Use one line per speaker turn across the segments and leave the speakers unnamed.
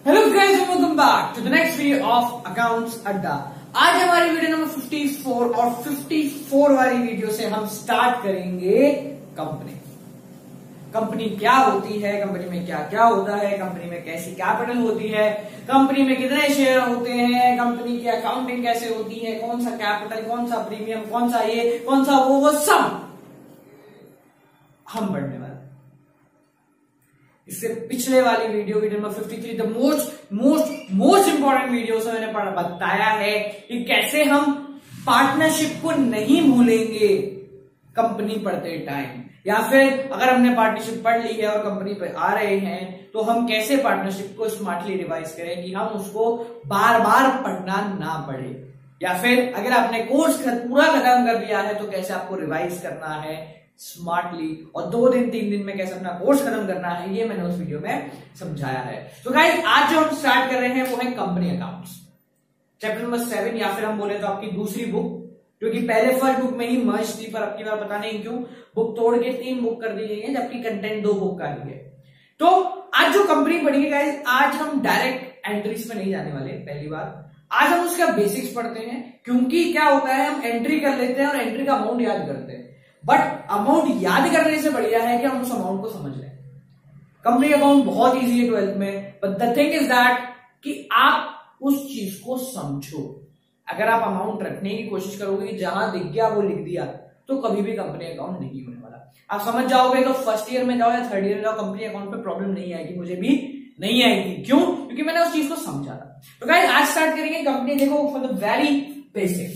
Hello guys, welcome back to the next video of accounts Adda. आज हमारी video number 54 और 54 वाली वीडियो से हम स्टार्ट करेंगे कंपनी क्या होती है, कंपनी में क्या क्या होता है, कंपनी में कैसी कैपिटल होती है, कंपनी में कितने शेयर होते हैं, कंपनी की अकाउंटिंग कैसे होती है, कौन सा कैपिटल, कौन सा प्रीमियम, कौन सा ये, कौन सा वो सब हम पढ़ने वाले। इससे पिछले वाली video number 53 the most important video से मैंने बताया है कि कैसे हम पार्टनरशिप को नहीं भूलेंगे कंपनी पढ़ते टाइम, या फिर अगर हमने पार्टनरशिप पढ़ ली है और कंपनी पे आ रहे हैं तो हम कैसे पार्टनरशिप को स्मार्टली रिवाइज करें कि हम उसको बार बार पढ़ना ना पड़े, या फिर अगर आपने कोर्स पूरा खत्म कर लिया है तो कैसे आपको रिवाइज करना है स्मार्टली, और 2 दिन 3 दिन में कैसे अपना कोर्स खत्म करना है, ये मैंने उस वीडियो में समझाया है। तो गाइस, आज जो हम स्टार्ट कर रहे हैं वो है कंपनी अकाउंट्स, चैप्टर नंबर 7, या फिर हम बोले तो आपकी दूसरी बुक, क्योंकि पहले फर्स्ट बुक में ही मर्ज थी, पर अब की बार पता नहीं क्यों बुक तोड़ के 3 बुक कर दी गई है, जबकि कंटेंट 2 बुक का ही है। तो आज जो कंपनी पढ़ेंगे गाइस, आज हम डायरेक्ट एंट्रीज में नहीं जाने वाले। पहली बार आज हम उसका बेसिक्स पढ़ते हैं, क्योंकि क्या होता है हम एंट्री कर लेते हैं और एंट्री का अमाउंट याद करते हैं, बट अमाउंट याद करने से बढ़िया है कि हम उस अमाउंट को समझ लें। कंपनी अकाउंट बहुत इजी है 12th में, but the thing is that कि आप उस चीज को समझो। अगर आप अमाउंट रखने की कोशिश करोगे कि जहां दिख गया वो लिख दिया, तो कभी भी कंपनी अकाउंट नहीं होने वाला। आप समझ जाओगे तो फर्स्ट ईयर में जाओ या थर्ड ईयर में जाओ, कंपनी अकाउंट पे प्रॉब्लम नहीं आएगी, मुझे भी नहीं आएगी। क्यों? क्योंकि मैंने उस चीज को समझा था। तो गाइस, आज स्टार्ट करेंगे कंपनी। देखो, for the very basic,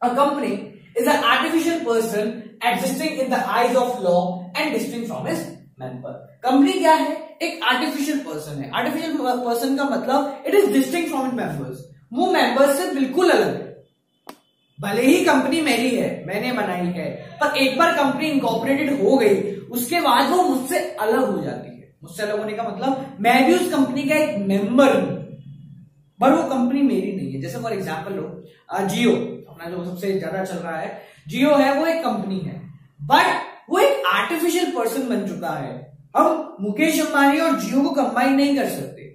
a company is an artificial person existing in the eyes of law and distinct from his member। Company क्या है? एक आर्टिफिशियल पर्सन है। आर्टिफिशियल पर्सन का मतलब it is distinct from it members, वो members से बिल्कुल अलग है। भले ही कंपनी मेरी है, मैंने बनाई है, पर एक बार कंपनी इनकॉर्पोरेटेड हो गई उसके बाद वो मुझसे अलग हो जाती है। मुझसे अलग होने का मतलब मैं भी उस कंपनी का एक मेंबर हूं, पर वो कंपनी मेरी नहीं है। जैसे फॉर एग्जाम्पल लो जियो, अपना जो सबसे ज्यादा चल रहा है, जियो है, वो एक कंपनी है, बट वो एक आर्टिफिशियल पर्सन बन चुका है। हम मुकेश अंबानी और जियो को कंबाइन नहीं कर सकते।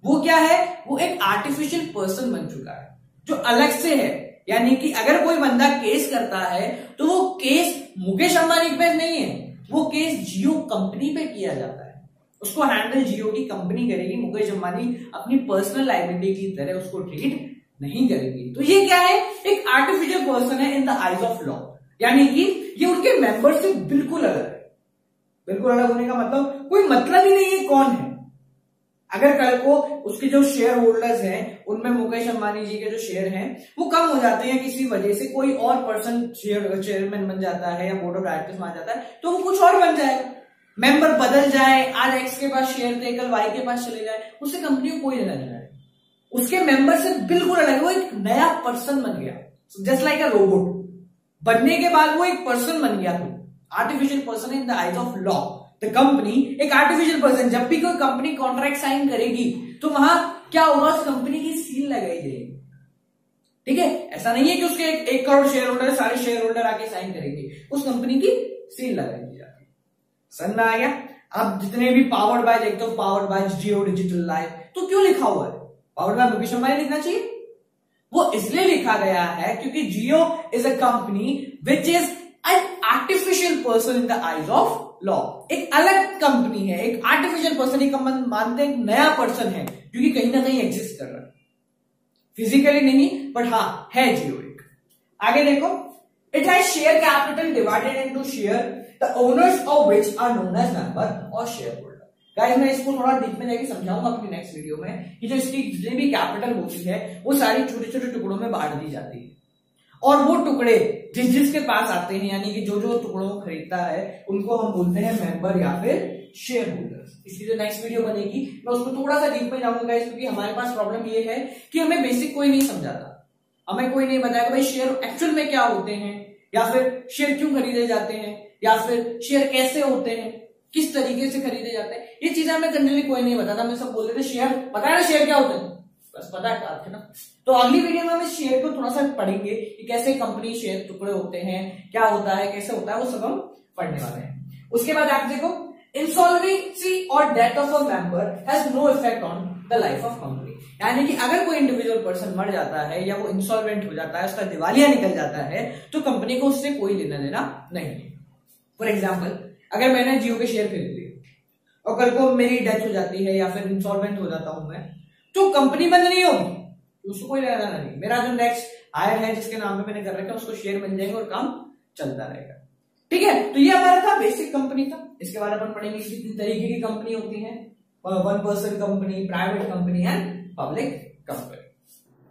वो क्या है? वो एक आर्टिफिशियल पर्सन बन चुका है जो अलग से है। यानी कि अगर कोई बंदा केस करता है तो वो केस मुकेश अंबानी पे नहीं है, वो केस जियो कंपनी पे किया जाता है। उसको हैंडल जियो की कंपनी करेगी, मुकेश अंबानी अपनी पर्सनल लायबिलिटी की तरह उसको ट्रीट नहीं करेगी। तो ये क्या है? एक आर्टिफिशियल पर्सन है इन द आइज ऑफ लॉ, यानी कि ये उनके मेंबर से बिल्कुल अलग है। बिल्कुल अलग होने का मतलब कोई मतलब ही नहीं है कौन है। अगर कल को उसके जो शेयर होल्डर्स हैं उनमें मुकेश अंबानी जी के जो शेयर हैं वो कम हो जाते हैं किसी वजह से, कोई और पर्सन चेयरमैन बन जाता है या बोर्ड ऑफ डायरेक्टर्स में आ जाता है, तो वो कुछ और बन जाएगा। मेंबर बदल जाए, आज एक्स के पास शेयर थे कल वाई के पास चले जाए, उससे कंपनी को कोई लेना देना है। उसके मेंबर से बिल्कुल अलग, वो एक नया पर्सन बन गया, जस्ट लाइक अ रोबोट। बनने के बाद वो एक पर्सन बन गया। तो artificial person in the eyes of law, the company एक आर्टिफिशियल पर्सन। जब भी कोई कंपनी कॉन्ट्रैक्ट साइन करेगी तो वहां क्या होगा? उस कंपनी की सील लगाई जाएगी। ठीक है? ऐसा नहीं है कि उसके 1 करोड़ शेयर होल्डर सारे शेयर होल्डर आके साइन करेंगे, उस कंपनी की सील लगाई जाती है। समझ में आ गया? आप जितने भी पावर्ड बाय देखते हो, powered by Jio digital life, तो क्यों लिखा हुआ है पावर्ड बाय मुकेश अंबानी लिखना चाहिए? वो इसलिए लिखा गया है क्योंकि Jio is a company which is an artificial person in the eyes of law. एक अलग कंपनी है, एक आर्टिफिशियल पर्सन, एक मानते हैं एक नया पर्सन है क्योंकि कहीं ना कहीं एग्जिस्ट कर रहा है, फिजिकली नहीं, बट हाँ है जियो एक। आगे देखो, it has share capital divided into share, the owners of which are known as member और शेयर होल्डर। गाइस, मैं इसको थोड़ा डीप में जाके समझाऊंगा अपनी नेक्स्ट वीडियो में कि जो इसकी जितनी भी कैपिटल होती है वो सारी छोटे छोटे टुकड़ों में बांट दी जाती है, और वो टुकड़े जिस जिसके पास आते हैं, यानी कि जो जो टुकड़ों को खरीदता है उनको हम बोलते हैं मेंबर या फिर शेयर होल्डर्स। इसकी जो नेक्स्ट वीडियो बनेगी मैं उसमें थोड़ा सा डीप में जाऊंगा गाइस, क्योंकि हमारे पास प्रॉब्लम ये है कि हमें बेसिक कोई नहीं समझाता, हमें कोई नहीं बताया भाई शेयर एक्चुअल में क्या होते हैं, या फिर शेयर क्यों खरीदे जाते हैं, या फिर शेयर कैसे होते हैं, किस तरीके से खरीदे जाते हैं। ये चीजें हमें जनरली कोई नहीं बताता। हमें सब बोलते थे शेयर, पता है ना शेयर क्या होते हैं, बस पता है ना। तो अगली वीडियो में हम इस शेयर को थोड़ा सा पढ़ेंगे कि कैसे कंपनी शेयर टुकड़े होते हैं, क्या होता है, कैसे होता है, वो सब हम पढ़ने वाले हैं। उसके बाद आप देखो, इंसॉल्वेंसी और death of a member has no effect on the life of company. यानी कि अगर कोई इंडिविजुअल पर्सन मर जाता है या वो इंसॉल्वेंट हो जाता है, उसका दिवालिया निकल जाता है, तो कंपनी को उससे कोई लेना देना नहीं है। फॉर एग्जाम्पल, अगर मैंने जियो के शेयर खरीद लिए और कल को मेरी डेथ हो जाती है या फिर इंसॉल्वेंट हो जाता हूं मैं, तो कंपनी बंद नहीं होगी, उसको कोई लेना देना नहीं। मेरा जो नेक्स्ट हायर है जिसके नाम पे मैंने कर रखा है उसको शेयर मिल जाएंगे और काम चलता रहेगा। ठीक है, तो ये हमारा था बेसिक कंपनी था। इसके बाद अपन पढ़ेंगे कितनी तरीके की कंपनी होती है, one person company, private company and public company.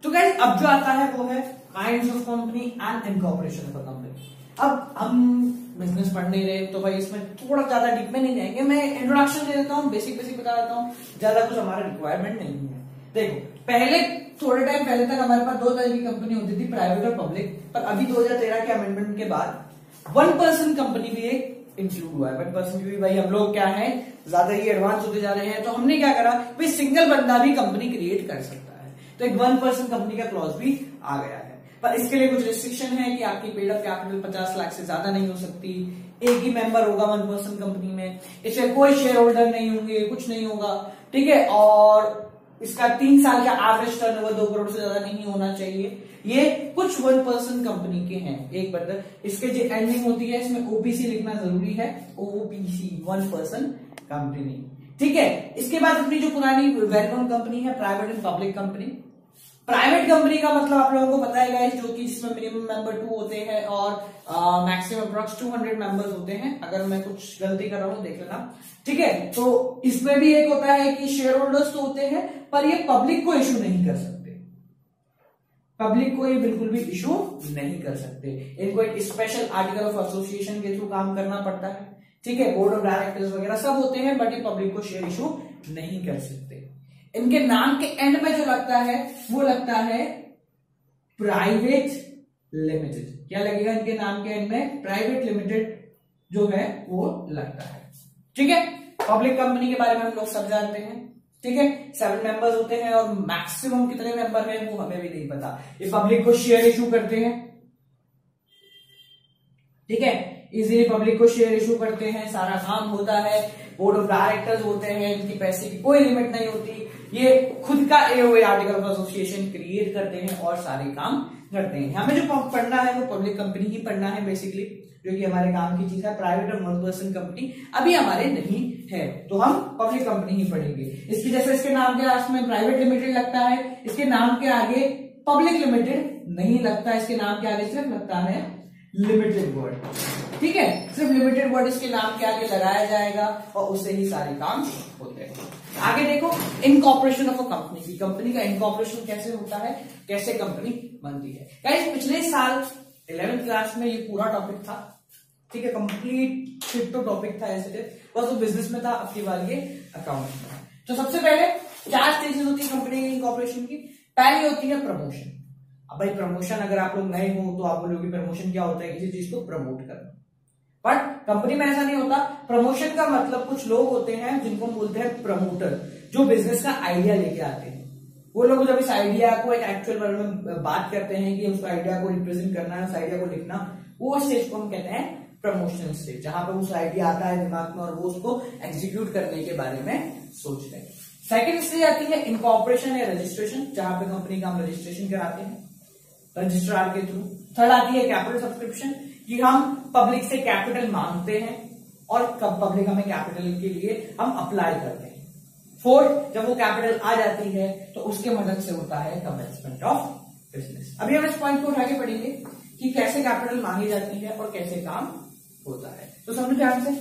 तो गाइस अब जो आता है वो है kinds of company and incorporation of a company. अब हम बिजनेस पढ़ नहीं रहे तो भाई इसमें थोड़ा ज्यादा डीप में नहीं जाएंगे, मैं इंट्रोडक्शन दे देता हूँ, बेसिक बता देता हूँ, ज्यादा कुछ हमारा रिक्वायरमेंट नहीं है। देखो, पहले थोड़े टाइम पहले तक हमारे पास दो तरह की कंपनी होती थी, प्राइवेट और पब्लिक, पर अभी 2013 के अमेंडमेंट के बाद वन पर्सन कंपनी भी एक इंक्लूड हुआ है। वन पर्सन की भी भाई हम लोग क्या है, ज्यादा ही एडवांस होते जा रहे हैं, तो हमने क्या करा भाई, सिंगल बंदा भी कंपनी क्रिएट कर सकता है, तो एक वन पर्सन कंपनी का क्लॉज भी आ गया है। पर इसके लिए कुछ रिस्ट्रिक्शन है कि आपकी पेड अप कैपिटल 50 लाख से ज्यादा नहीं हो सकती, एक ही मेंबर होगा वन पर्सन कंपनी में, इसमें कोई शेयर होल्डर नहीं होंगे, कुछ नहीं होगा। ठीक है, और इसका 3 साल का एवरेज टर्नओवर 2 करोड़ से ज्यादा नहीं होना चाहिए। ये कुछ वन पर्सन कंपनी के हैं। एक बदल इसके जो एंडिंग होती है इसमें ओपीसी लिखना जरूरी है, ओपीसी वन पर्सन कंपनी। ठीक है, इसके बाद अपनी जो पुरानी वेल नोन कंपनी है private and public company. Private company का मतलब आप लोगों को पता है जो कि जिसमें मिनिमम मेंबर 2 होते हैं और मैक्सिमम अप्रॉक्स 200 मेंबर्स होते हैं। अगर मैं कुछ गलती कर रहा हूं देख लेना। ठीक है, तो इसमें भी एक होता है कि शेयर होल्डर्स तो होते हैं पर ये पब्लिक को इशू नहीं कर सकते, पब्लिक को ये बिल्कुल भी इशू नहीं कर सकते। इनको एक स्पेशल आर्टिकल ऑफ एसोसिएशन के थ्रू काम करना पड़ता है। ठीक है, बोर्ड ऑफ डायरेक्टर्स वगैरह सब होते हैं, बट ये पब्लिक को शेयर इशू नहीं कर सकते। इनके नाम के एंड में जो लगता है वो लगता है प्राइवेट लिमिटेड। क्या लगेगा इनके नाम के एंड में? प्राइवेट लिमिटेड जो है वो लगता है। ठीक है, पब्लिक कंपनी के बारे में हम लोग सब जानते हैं। ठीक है, 7 मेंबर्स होते हैं और मैक्सिमम कितने मेंबर हैं वो हमें भी नहीं पता। ये पब्लिक को शेयर इशू करते हैं। ठीक है, इजीली पब्लिक को शेयर इशू करते हैं, सारा काम होता है, बोर्ड ऑफ डायरेक्टर्स होते हैं, इनकी पैसे की कोई लिमिट नहीं होती, ये खुद का AOA article of association create करते हैं और सारे काम करते हैं। हमें जो पढ़ना है वो पब्लिक कंपनी ही पढ़ना है बेसिकली, जो कि हमारे काम की चीज है। प्राइवेट और वन पर्सन कंपनी अभी हमारे नहीं है, तो हम पब्लिक कंपनी ही पढ़ेंगे। इसकी जैसे इसके नाम के लास्ट में प्राइवेट लिमिटेड लगता है, इसके नाम के आगे पब्लिक लिमिटेड नहीं लगता, इसके नाम के आगे सिर्फ लगता है लिमिटेड वर्ड। ठीक है, सिर्फ लिमिटेड वर्ड इसके नाम के आगे लगाया जाएगा और उससे ही सारे काम होते हैं। आगे देखो, इनकॉर्पोरेशन ऑफ अ कंपनी की, कंपनी का इनकॉर्पोरेशन कैसे होता है, कैसे कंपनी बनती है। गाइस पिछले साल 11th क्लास में ये पूरा टॉपिक था। ठीक है, कंप्लीट फिफ्थ टॉपिक था ऐसे, बस वो बिजनेस में था, अपनी बार ये अकाउंट में। तो सबसे पहले 4 स्टेजेस होती है कंपनी इनकॉर्पोरेशन की। पहली होती है प्रमोशन। अब भाई प्रमोशन, अगर आप लोग नए हो तो आप बोलोगे प्रमोशन क्या होता है, किसी चीज को प्रमोट करना, बट कंपनी में ऐसा नहीं होता। प्रमोशन का मतलब कुछ लोग होते हैं जिनको बोलते हैं प्रमोटर, जो बिजनेस का आइडिया लेके आते हैं। वो लोग जब इस आइडिया को एक एक्चुअल वर्ड में बात करते हैं कि उस आइडिया को रिप्रेजेंट करना है, उस आइडिया को लिखना, वो स्टेज को हम कहते हैं प्रमोशन स्टेज, जहां पर उस आइडिया आता है दिमाग में और वो उसको एग्जीक्यूट करने के बारे में सोचते हैं। सेकेंड स्टेज आती है इनकॉर्पोरेशन या रजिस्ट्रेशन, जहां पे कंपनी का हम रजिस्ट्रेशन कराते हैं रजिस्ट्रार के थ्रू। थर्ड आती है कैपिटल सब्सक्रिप्शन, कि हम पब्लिक से कैपिटल मांगते हैं और पब्लिक हमें कैपिटल के लिए हम अप्लाई करते हैं। फोर्थ, जब वो कैपिटल आ जाती है तो उसके मदद से होता है कमेंसमेंट ऑफ बिजनेस। अभी हम इस पॉइंट को उठा के पढ़ेंगे कि कैसे कैपिटल मांगी जाती है और कैसे काम होता है। तो समझो ध्यान से,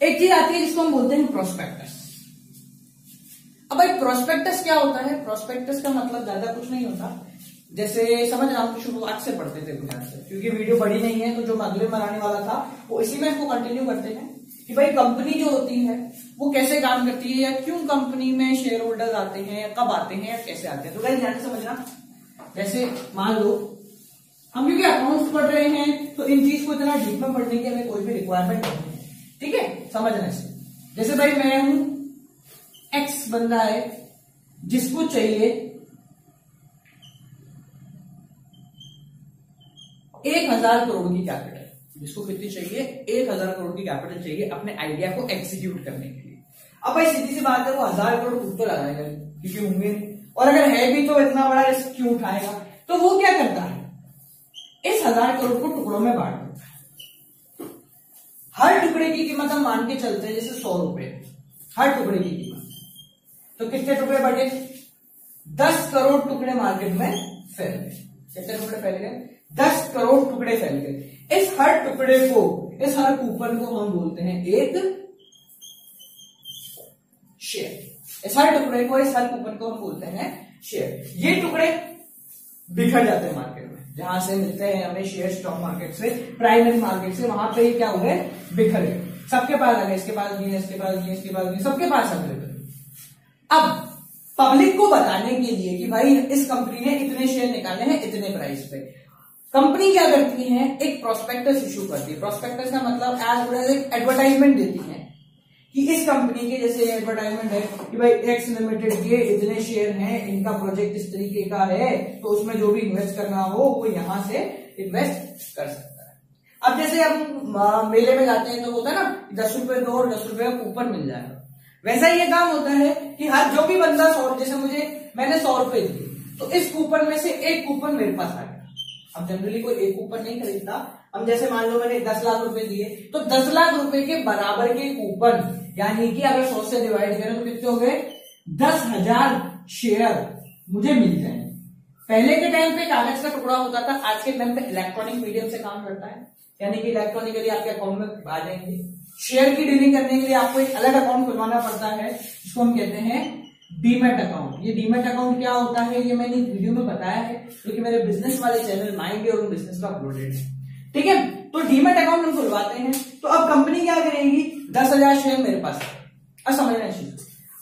एक चीज आती है जिसको हम बोलते हैं प्रोस्पेक्टस। अब भाई प्रोस्पेक्टस क्या होता है? प्रोस्पेक्टस का मतलब ज्यादा कुछ नहीं होता, जैसे समझ रहा हूं शुरुआत से पढ़ते थे ध्यान से, क्योंकि वीडियो बड़ी नहीं है, तो जो अगले में आने वाला था वो इसी में इसको कंटिन्यू करते हैं कि भाई कंपनी जो होती है वो कैसे काम करती है, या क्यों कंपनी में शेयर होल्डर्स आते हैं, या कब आते हैं, या कैसे आते हैं। तो गाइस ध्यान से समझना, जैसे मान लो हम क्योंकि अकाउंट्स पढ़ रहे हैं तो इन चीज को इतना डीप में पढ़ने की हमें कोई भी रिक्वायरमेंट नहीं है। ठीक है, समझना से, जैसे भाई मैं हूं, एक्स बंदा है जिसको चाहिए 1000 करोड़ की कैपिटल। जिसको कितनी चाहिए, 1000 करोड़ की कैपिटल चाहिए अपने आइडिया को एग्जीक्यूट करने के लिए। अब भाई सीधी सी बात है, वो 1000 करोड़ खुद तो लगाएगा क्योंकि होंगे, और अगर है भी तो इतना बड़ा रिस्क क्यों उठाएगा। तो वो क्या करता है, इस 1000 करोड़ को टुकड़ों में बांट देता है। हर टुकड़े की कीमत हम मान के चलते हैं जैसे 100 रुपए हर टुकड़े की कीमत, तो कितने टुकड़े बटे, 10 करोड़ टुकड़े मार्केट में फैल गए। कितने टुकड़े फैल गए, 10 करोड़ टुकड़े फैल गए। इस हर टुकड़े को, इस हर कूपन को हम बोलते हैं एक शेयर। इस हर टुकड़े को, इस हर कूपन को हम बोलते हैं शेयर। ये टुकड़े बिखर जाते हैं मार्केट में, जहां से मिलते हैं हमें शेयर स्टॉक मार्केट से, प्राइमरी मार्केट से, वहां पे क्या हो गए, बिखर गए। सबके पास आ गए, इसके पास भी है, इसके पास भी है, इसके पास भी है, सबके पास आ गए। अब पब्लिक को बताने के लिए कि भाई इस कंपनी ने इतने शेयर निकाले हैं इतने प्राइस पे, कंपनी क्या करती है, एक प्रोस्पेक्टस इशू करती है। प्रोस्पेक्टस का मतलब एज गुड एज एक एडवर्टाइजमेंट देती है कि इस कंपनी के, जैसे एडवर्टाइजमेंट है कि भाई एक्स लिमिटेड के इतने शेयर हैं, इनका प्रोजेक्ट इस तरीके का है, तो उसमें जो भी इन्वेस्ट करना हो वो यहां से इन्वेस्ट कर सकता है। अब जैसे हम मेले में जाते हैं तो होता है ना, 10 रुपए दो और 10 रुपए का कूपन मिल जाएगा, वैसा ये काम होता है कि हर जो भी बंदा 100, जैसे मैंने 100 रुपए दिए, तो इस कूपन में से एक कूपन मेरे पास आ गया। अब जनरली कोई एक कूपन नहीं खरीदता। अब जैसे मान लो मैंने 10 लाख रुपए दिए, तो 10 लाख रुपए के बराबर के कूपन, यानी कि अगर 100 से डिवाइड करें तो कितने हो गए, 10,000 शेयर मुझे मिल जाए। पहले के टाइम पे कागज का टुकड़ा होता था, आज के टाइम पे इलेक्ट्रॉनिक मीडियम से काम करता है, यानी कि इलेक्ट्रॉनिकली आपके अकाउंट में आ जाएंगे। शेयर की डीलिंग करने के लिए आपको एक अलग अकाउंट खुलवाना पड़ता है, जिसको हम कहते हैं डीमैट अकाउंट। ये डीमैट अकाउंट क्या होता है, ये मैंने वीडियो में बताया है, क्योंकि मेरे बिजनेस वाले चैनल माइंड और उन बिजनेस का अपलोडेड है। ठीक है, तो डीमैट अकाउंट हम खुलवाते हैं। तो अब कंपनी क्या करेगी, 10,000 शेयर मेरे पास है। अब समझना चाहिए,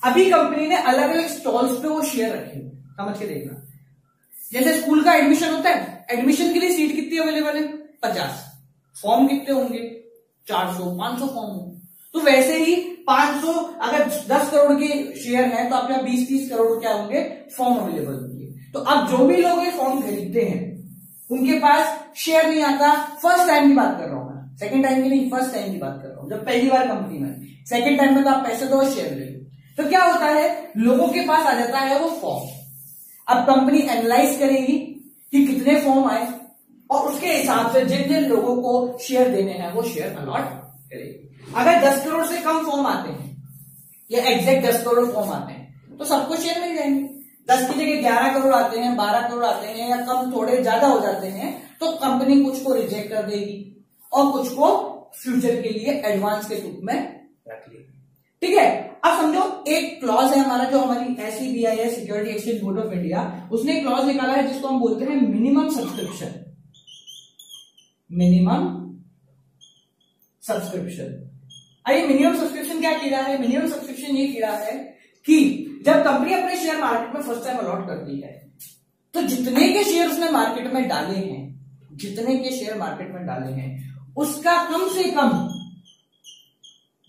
अभी कंपनी ने अलग अलग स्टॉल्स पे वो शेयर रखे, समझ के देखना। जैसे स्कूल का एडमिशन होता है, एडमिशन के लिए सीट कितनी अवेलेबल है, 50, फॉर्म कितने होंगे, 400 500 फॉर्म हो। तो वैसे ही 500, अगर 10 करोड़ के शेयर है तो आपके पास 20-30 करोड़ क्या होंगे, फॉर्म अवेलेबल होंगे। तो अब जो भी लोग ये फॉर्म खरीदते हैं उनके पास शेयर नहीं आता। फर्स्ट टाइम की बात कर रहा हूं मैं, सेकंड टाइम की नहीं, फर्स्ट टाइम की बात कर रहा हूं, जब पहली बार कंपनी में। सेकंड टाइम में तो आप पैसे दो और शेयर ले लो, तो क्या होता है, लोगों के पास आ जाता है वो फॉर्म। अब कंपनी एनालाइज करेगी कि कितने फॉर्म आए, और उसके हिसाब से जिन जिन लोगों को शेयर देने हैं वो शेयर अलॉट करेगी। अगर 10 करोड़ से कम फॉर्म आते हैं, या एग्जैक्ट 10 करोड़ फॉर्म आते हैं, तो सबको शेयर मिल जाएंगे। 10 की जगह 11 करोड़ आते हैं, 12 करोड़ आते हैं, या कम थोड़े ज्यादा हो जाते हैं, तो कंपनी कुछ को रिजेक्ट कर देगी और कुछ को फ्यूचर के लिए एडवांस के रूप में रख लेगी। ठीक है, अब समझो एक क्लॉज है हमारा, जो हमारी SEBI है, security exchange board of India, उसने एक क्लॉज निकाला है जिसको हम बोलते हैं मिनिमम सब्सक्रिप्शन। Minimum subscription. अरे मिनिमम सब्सक्रिप्शन क्या कह रहा है, मिनिमम सब्सक्रिप्शन ये कह रहा है कि जब कंपनी अपने शेयर मार्केट में फर्स्ट टाइम अलॉट करती है, तो जितने के शेयर उसने मार्केट में डाले हैं, जितने के शेयर मार्केट में डाले हैं, उसका कम से कम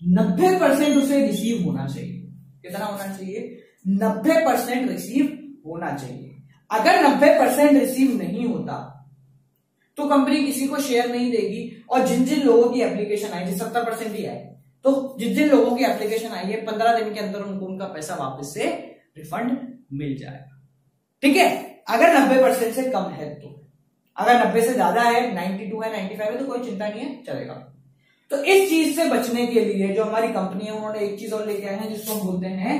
90% उसे रिसीव होना चाहिए। कितना होना चाहिए, 90% रिसीव होना चाहिए। अगर 90% रिसीव नहीं होता तो कंपनी किसी को शेयर नहीं देगी, और जिन जिन लोगों की एप्लीकेशन आई, 70% ही आए, तो जिन जिन लोगों की एप्लीकेशन आई है 15 दिन के अंदर उनको उनका पैसा वापस से रिफंड मिल जाएगा। ठीक है, अगर 90% से कम है तो। अगर 90 से ज्यादा है, 92 है, 95 है, तो कोई चिंता नहीं है, चलेगा। तो इस चीज से बचने के लिए जो हमारी कंपनी है, उन्होंने एक चीज और लेके आए हैं जिसको हम बोलते हैं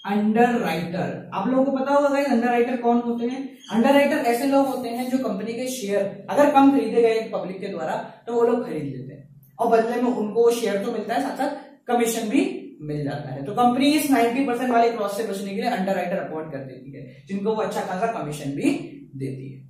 अंडर राइटर। आप लोगों को पता होगा गाइस अंडर राइटर कौन होते हैं। अंडर राइटर ऐसे लोग होते हैं जो कंपनी के शेयर अगर कम खरीदे गए पब्लिक के द्वारा, तो वो लोग खरीद लेते हैं, और बदले में उनको शेयर तो मिलता है, साथ साथ कमीशन भी मिल जाता है। तो कंपनी इस 90% वाले क्रॉस से बचने के लिए अंडर राइटर अपॉइंट कर देती है, जिनको वो अच्छा खासा कमीशन भी देती है।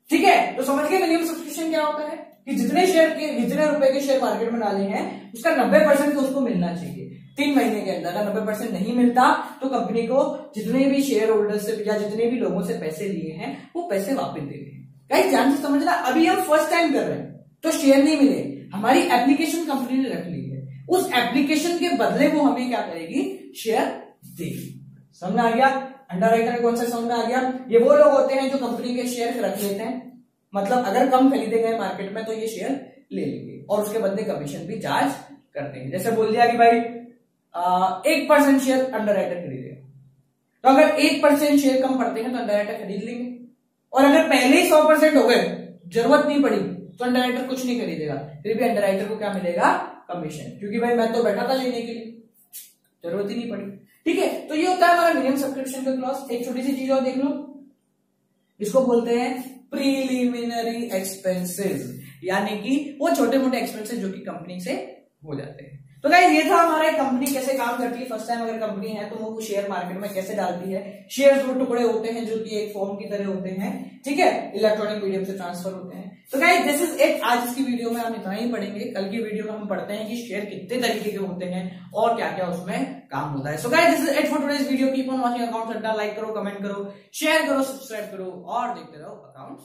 ठीक है, तो समझ गए मिनिमम सब्सक्रिप्शन क्या होता है, कि जितने शेयर के, जितने रुपए के शेयर मार्केट में डाले हैं, उसका 90% तो उसको मिलना चाहिए 3 महीने के अंदर। 90% नहीं मिलता तो कंपनी को जितने भी शेयर होल्डर से या जितने भी लोगों से पैसे लिए हैं वो पैसे वापस देने हैं। गाइस ध्यान से समझना, अभी हम फर्स्ट टाइम कर रहे हैं तो शेयर नहीं मिले, हमारी एप्लीकेशन कंपनी ने रख ली है, उस एप्लीकेशन के बदले वो हमें क्या करेगी, शेयर देगी। समझ में आ गया अंडर राइटर कौन सा, समझ में आ गया। ये वो लोग होते हैं जो कंपनी के शेयर रख लेते हैं, मतलब अगर कम खरीदे गए मार्केट में तो ये शेयर ले लेंगे और उसके बदले कमीशन भी चार्ज करते हैं। जैसे बोल दिया कि भाई 1% शेयर अंडर राइटर खरीदेगा, तो अगर 1% शेयर कम पड़ते हैं तो अंडर राइटर खरीद लेंगे, और अगर पहले ही 100% हो गए, जरूरत नहीं पड़ी, तो अंडर राइटर कुछ नहीं खरीदेगा, फिर भी अंडर राइटर को क्या मिलेगा? कमीशन, क्योंकि भाई मैं तो बैठा था लेने के लिए, जरूरत ही नहीं पड़ी। ठीक है, तो ये होता है हमारा मिनिमम सब्सक्रिप्शन का क्लॉज। एक छोटी सी चीज और देख लो, इसको बोलते हैं प्रीलिमिनरी एक्सपेंसेस, यानी कि वो छोटे मोटे एक्सपेंसेस जो कि कंपनी से हो जाते हैं। तो गाइस ये था हमारा कंपनी कैसे काम करती है। फर्स्ट टाइम अगर कंपनी है तो वो शेयर मार्केट में कैसे डालती है। शेयर दो टुकड़े होते हैं जो कि एक फॉर्म की तरह होते हैं, ठीक है, इलेक्ट्रॉनिक मीडियम से ट्रांसफर होते हैं। तो गाइस दिस इज इट। आज की वीडियो में हम इतना ही पढ़ेंगे, कल की वीडियो में हम पढ़ते हैं कि शेयर कितने तरीके के होते हैं और क्या क्या उसमें काम होता है। So guys this is it for today's video. Keep on watching accounts अड्डा। लाइक करो, कमेंट करो, शेयर करो, सब्सक्राइब करो और देखते रहो अकाउंट्स।